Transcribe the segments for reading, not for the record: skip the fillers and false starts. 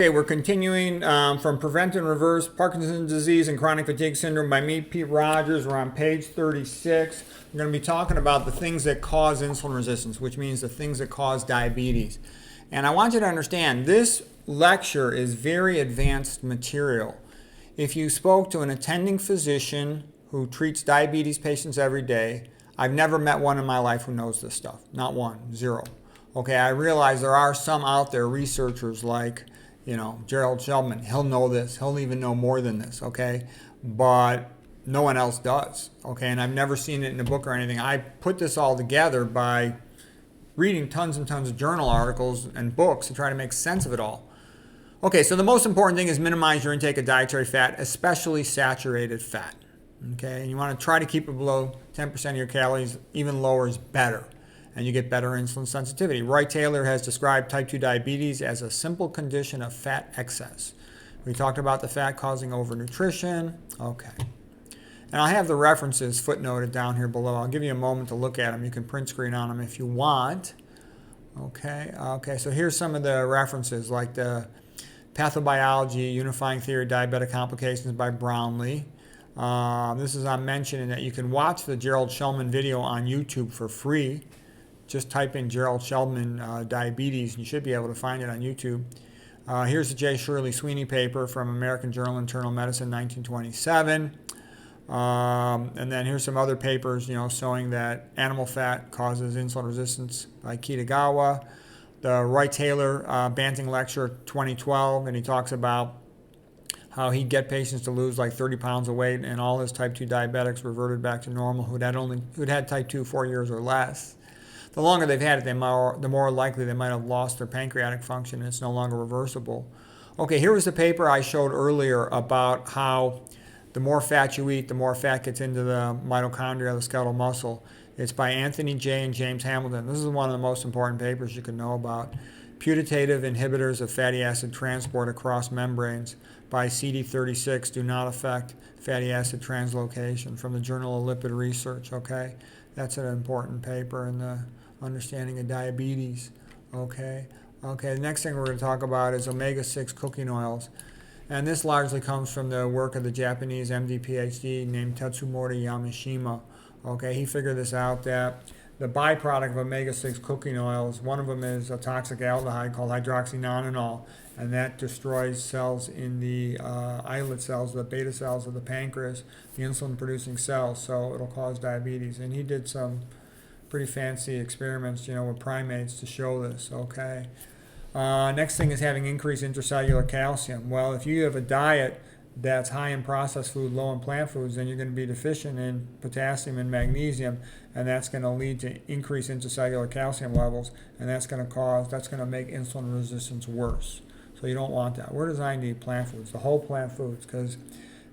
Okay, we're continuing from Prevent and Reverse Parkinson's Disease and Chronic Fatigue Syndrome by me, Pete Rogers. We're on page 36. We're going to be talking about the things that cause insulin resistance, which means the things that cause diabetes. And I want you to understand, this lecture is very advanced material. If you spoke to an attending physician who treats diabetes patients every day, I've never met one in my life who knows this stuff. Not one, zero. Okay, I realize there are some out there, researchers like Gerald Sheldman, he'll know this. He'll even know more than this, okay? But no one else does, okay? And I've never seen it in a book or anything. I put this all together by reading tons and tons of journal articles and books to try to make sense of it all. Okay, so the most important thing is minimize your intake of dietary fat, especially saturated fat, okay? And you want to try to keep it below 10% of your calories. Even lower is better, and you get better insulin sensitivity. Roy Taylor has described type 2 diabetes as a simple condition of fat excess. We talked about the fat causing overnutrition. Okay. And I have the references footnoted down here below. I'll give you a moment to look at them. You can print screen on them if you want. Okay, so here's some of the references, like the Pathobiology, Unifying Theory of Diabetic Complications by Brownlee. This is I'm mentioning that you can watch the Gerald Sheldman video on YouTube for free. Just type in Gerald Sheldman diabetes, and you should be able to find it on YouTube. Here's the J. Shirley Sweeney paper from American Journal of Internal Medicine, 1927. And then here's some other papers, showing that animal fat causes insulin resistance by Kitagawa. The Roy Taylor Banting Lecture, 2012, and he talks about how he'd get patients to lose like 30 pounds of weight, and all his type 2 diabetics reverted back to normal who'd had type 2 4 years or less. The longer they've had it, the more likely they might have lost their pancreatic function, and it's no longer reversible. Okay, here was the paper I showed earlier about how the more fat you eat, the more fat gets into the mitochondria, the skeletal muscle. It's by Anthony J. and James Hamilton. This is one of the most important papers you can know about. Putative inhibitors of fatty acid transport across membranes by CD36 do not affect fatty acid translocation, from the Journal of Lipid Research, okay? That's an important paper in the understanding of diabetes, okay? Okay, the next thing we're going to talk about is omega-6 cooking oils. And this largely comes from the work of the Japanese MD PhD named Tatsumori Yamashima. Okay, he figured this out, that the byproduct of omega-6 cooking oils, one of them is a toxic aldehyde called hydroxynonenal, and that destroys cells in the islet cells, the beta cells of the pancreas, the insulin-producing cells, so it'll cause diabetes. And he did some pretty fancy experiments, with primates to show this, okay? Next thing is having increased intracellular calcium. Well, if you have a diet that's high in processed food, low in plant foods, then you're going to be deficient in potassium and magnesium, and that's going to lead to increased intracellular calcium levels, and that's going to make insulin resistance worse. So you don't want that. We're designed to eat plant foods, the whole plant foods, because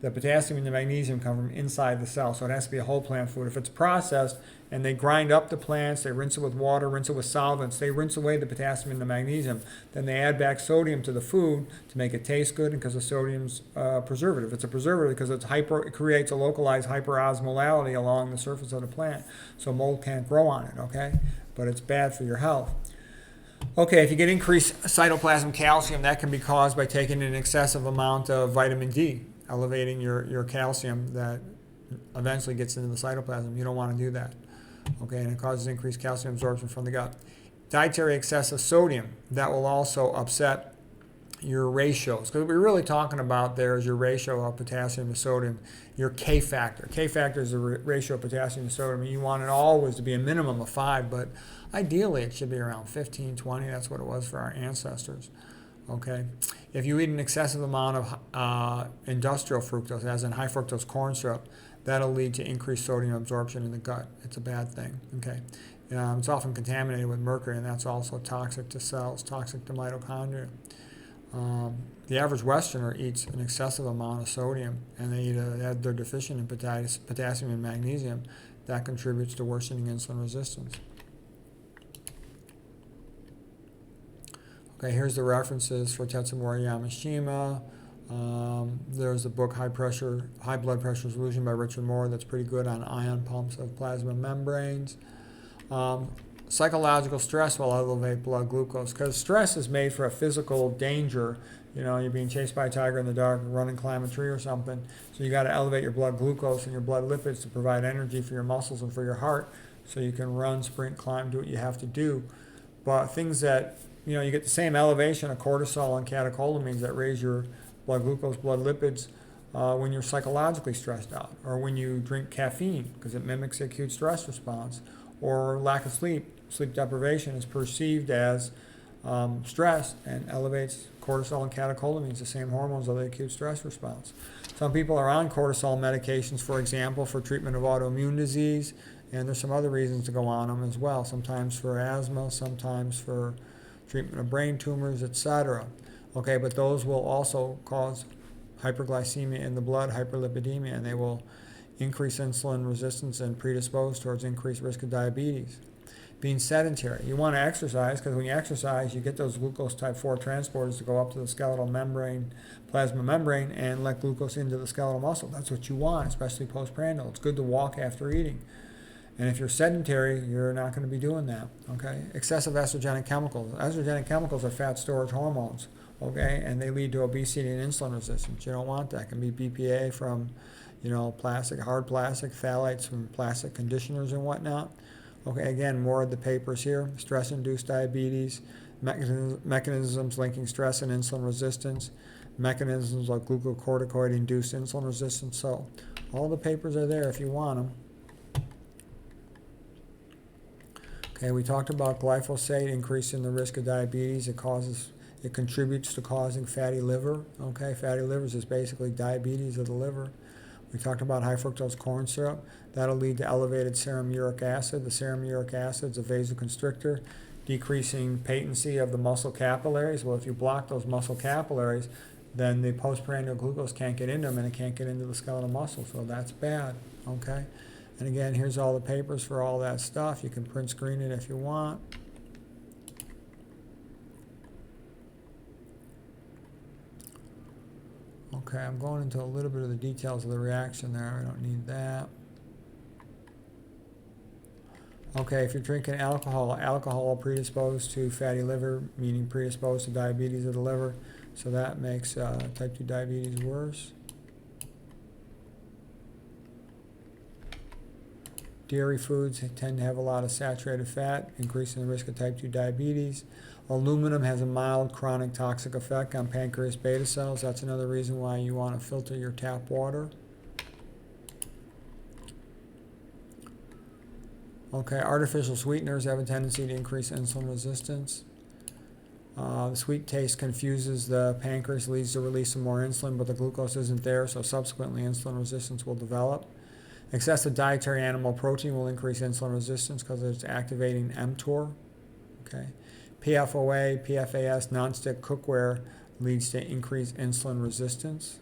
the potassium and the magnesium come from inside the cell, so it has to be a whole plant food. If it's processed and they grind up the plants, they rinse it with water, rinse it with solvents, they rinse away the potassium and the magnesium, then they add back sodium to the food to make it taste good, and because the sodium's preservative. It's a preservative because it creates a localized hyperosmolality along the surface of the plant, so mold can't grow on it, okay? But it's bad for your health. Okay, if you get increased cytoplasm calcium, that can be caused by taking an excessive amount of vitamin D, elevating your calcium that eventually gets into the cytoplasm. You don't want to do that. Okay, and it causes increased calcium absorption from the gut. Dietary excess of sodium, that will also upset your ratios. Because what we're really talking about there is your ratio of potassium to sodium, your K factor. K factor is the ratio of potassium to sodium. You want it always to be a minimum of 5, but ideally it should be around 15, 20. That's what it was for our ancestors. Okay, if you eat an excessive amount of industrial fructose, as in high fructose corn syrup, that'll lead to increased sodium absorption in the gut. It's a bad thing. Okay, it's often contaminated with mercury, and that's also toxic to cells, toxic to mitochondria. The average Westerner eats an excessive amount of sodium, and they're deficient in potassium and magnesium. That contributes to worsening insulin resistance. Okay, here's the references for Tatsumori Yamashima. There's the book High Blood Pressure Solution by Richard Moore that's pretty good on ion pumps of plasma membranes. Psychological stress will elevate blood glucose because stress is made for a physical danger. You know, you're being chased by a tiger in the dark, run and climb a tree or something. So you got to elevate your blood glucose and your blood lipids to provide energy for your muscles and for your heart so you can run, sprint, climb, do what you have to do. But things that, you know, you get the same elevation of cortisol and catecholamines that raise your blood glucose, blood lipids when you're psychologically stressed out, or when you drink caffeine because it mimics the acute stress response, or lack of sleep. Sleep deprivation is perceived as stress and elevates cortisol and catecholamines, the same hormones of the acute stress response. Some people are on cortisol medications, for example, for treatment of autoimmune disease, and there's some other reasons to go on them as well, sometimes for asthma, sometimes for treatment of brain tumors, etc. Okay, but those will also cause hyperglycemia in the blood, hyperlipidemia, and they will increase insulin resistance and predispose towards increased risk of diabetes. Being sedentary. You want to exercise because when you exercise, you get those glucose type 4 transporters to go up to the skeletal membrane, plasma membrane, and let glucose into the skeletal muscle. That's what you want, especially postprandial. It's good to walk after eating. And if you're sedentary, you're not going to be doing that. Okay? Excessive estrogenic chemicals. Estrogenic chemicals are fat storage hormones. Okay? And they lead to obesity and insulin resistance. You don't want that. It can be BPA from, you know, plastic, hard plastic, phthalates from plastic conditioners and whatnot. Okay, again, more of the papers here. Stress-induced diabetes, mechanisms linking stress and insulin resistance, mechanisms like glucocorticoid-induced insulin resistance. So all the papers are there if you want them. Okay, we talked about glyphosate increasing the risk of diabetes. It contributes to causing fatty liver. Okay, fatty liver is basically diabetes of the liver. We talked about high fructose corn syrup. That'll lead to elevated serum uric acid. The serum uric acid is a vasoconstrictor, decreasing patency of the muscle capillaries. Well, if you block those muscle capillaries, then the postprandial glucose can't get into them, and it can't get into the skeletal muscle, so that's bad, okay? And again, here's all the papers for all that stuff. You can print screen it if you want. Okay, I'm going into a little bit of the details of the reaction there. I don't need that. Okay, if you're drinking alcohol, alcohol predisposed to fatty liver, meaning predisposed to diabetes of the liver. So that makes type 2 diabetes worse. Dairy foods tend to have a lot of saturated fat, increasing the risk of type 2 diabetes. Aluminum has a mild chronic toxic effect on pancreas beta cells. That's another reason why you want to filter your tap water. Okay, artificial sweeteners have a tendency to increase insulin resistance. The sweet taste confuses the pancreas, leads to release of more insulin, but the glucose isn't there, so subsequently insulin resistance will develop. Excessive dietary animal protein will increase insulin resistance because it's activating mTOR. Okay. PFOA, PFAS, nonstick cookware leads to increased insulin resistance.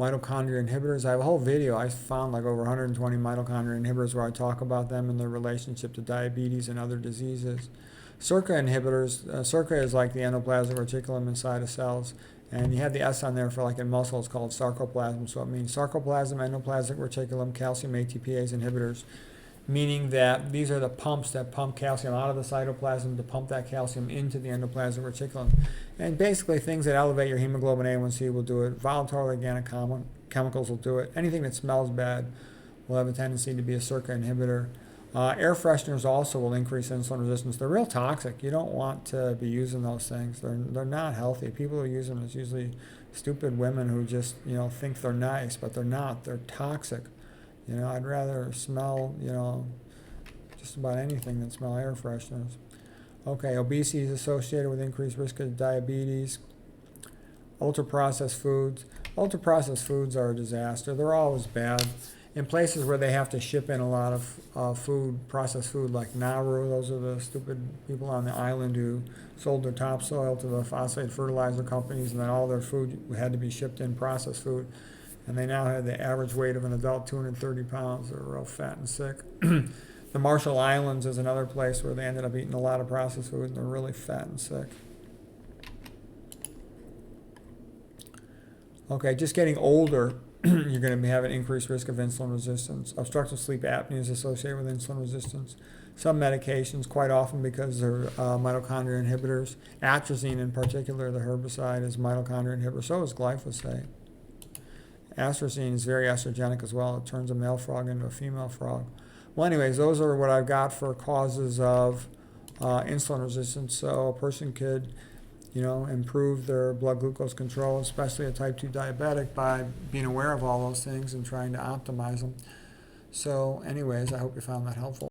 Mitochondria inhibitors. I have a whole video. I found like over 120 mitochondria inhibitors where I talk about them and their relationship to diabetes and other diseases. SERCA inhibitors. SERCA is like the endoplasmic reticulum inside of cells. And you have the S on there for like in muscle, it's called sarcoplasm. So it means sarcoplasm, endoplasmic reticulum, calcium ATPase inhibitors, meaning that these are the pumps that pump calcium out of the cytoplasm to pump that calcium into the endoplasmic reticulum. And basically things that elevate your hemoglobin A1C will do it. Volatile organic chemicals will do it. Anything that smells bad will have a tendency to be a SERCA inhibitor. Air fresheners also will increase insulin resistance. They're real toxic. You don't want to be using those things. They're not healthy. People who use them is usually stupid women who just, you know, think they're nice, but they're not. They're toxic. You know, I'd rather smell, you know, just about anything than smell air fresheners. Okay, obesity is associated with increased risk of diabetes. Ultra-processed foods. Ultra-processed foods are a disaster. They're always bad. In places where they have to ship in a lot of food, processed food, like Nauru, those are the stupid people on the island who sold their topsoil to the phosphate fertilizer companies, and then all their food had to be shipped in processed food. And they now have the average weight of an adult 230 pounds. They're real fat and sick. The Marshall Islands is another place where they ended up eating a lot of processed food, and they're really fat and sick. Okay, just getting older you're going to be having increased risk of insulin resistance. Obstructive sleep apnea is associated with insulin resistance. Some medications, quite often because they're mitochondria inhibitors. Atrazine in particular, the herbicide, is mitochondria inhibitor. So is glyphosate. Atrazine is very estrogenic as well. It turns a male frog into a female frog. Well, anyways, those are what I've got for causes of insulin resistance. So a person could, improve their blood glucose control, especially a type 2 diabetic, by being aware of all those things and trying to optimize them. So anyways, I hope you found that helpful.